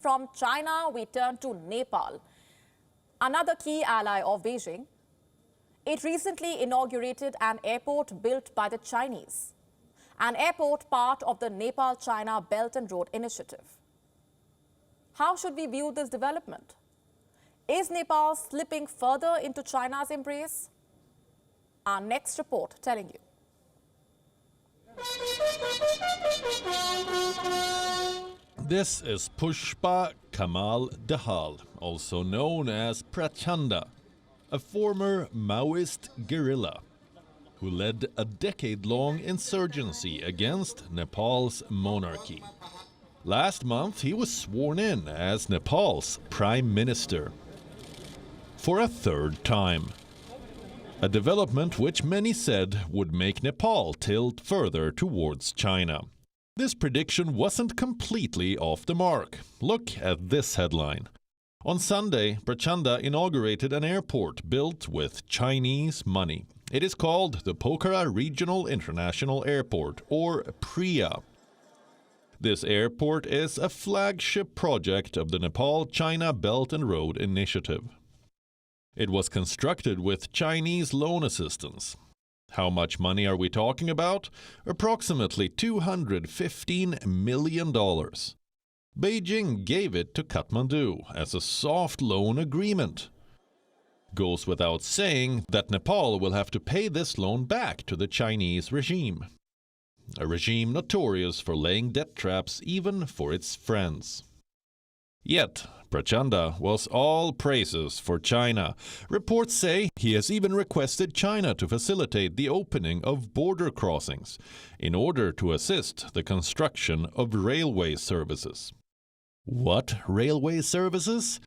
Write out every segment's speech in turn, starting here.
From China, we turn to Nepal, another key ally of Beijing. It recently inaugurated an airport built by the Chinese, an airport part of the Nepal-China Belt and Road Initiative. How should we view this development? Is Nepal slipping further into China's embrace? Our next report telling you. This is Pushpa Kamal Dahal, also known as Prachanda, a former Maoist guerrilla who led a decade-long insurgency against Nepal's monarchy. Last month, he was sworn in as Nepal's prime minister for a third time. A development which many said would make Nepal tilt further towards China. This prediction wasn't completely off the mark. Look at this headline. On Sunday, Prachanda inaugurated an airport built with Chinese money. It is called the Pokhara Regional International Airport, or PRIA. This airport is a flagship project of the Nepal-China Belt and Road Initiative. It was constructed with Chinese loan assistance. How much money are we talking about? Approximately $215 million. Beijing gave it to Kathmandu as a soft loan agreement. Goes without saying that Nepal will have to pay this loan back to the Chinese regime. A regime notorious for laying debt traps even for its friends. Yet, Prachanda was all praises for China. Reports say he has even requested China to facilitate the opening of border crossings in order to assist the construction of railway services. What railway services?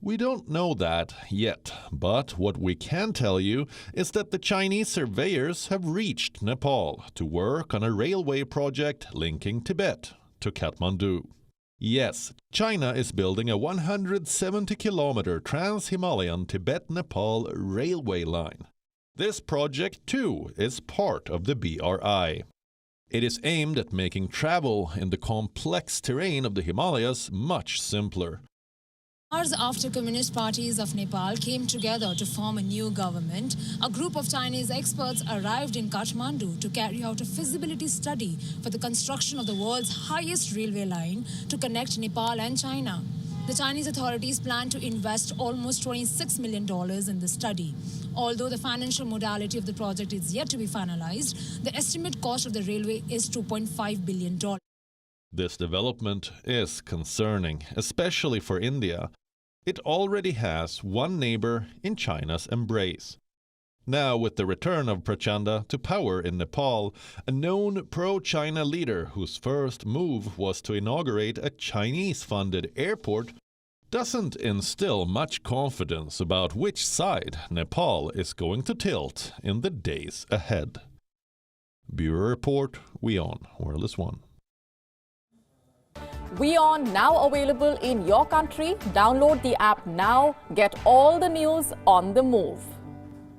We don't know that yet, but what we can tell you is that the Chinese surveyors have reached Nepal to work on a railway project linking Tibet to Kathmandu. Yes, China is building a 170-kilometer Trans-Himalayan Tibet-Nepal railway line. This project, too, is part of the BRI. It is aimed at making travel in the complex terrain of the Himalayas much simpler. Hours after Communist parties of Nepal came together to form a new government, a group of Chinese experts arrived in Kathmandu to carry out a feasibility study for the construction of the world's highest railway line to connect Nepal and China. The Chinese authorities plan to invest almost $26 million in the study. Although the financial modality of the project is yet to be finalized, the estimate cost of the railway is $2.5 billion. This development is concerning, especially for India. It already has one neighbor in China's embrace. Now, with the return of Prachanda to power in Nepal, a known pro-China leader whose first move was to inaugurate a Chinese-funded airport doesn't instill much confidence about which side Nepal is going to tilt in the days ahead. Bureau Report, WION, Wireless One. WION now available in your country. Download the app now. Get all the news on the move.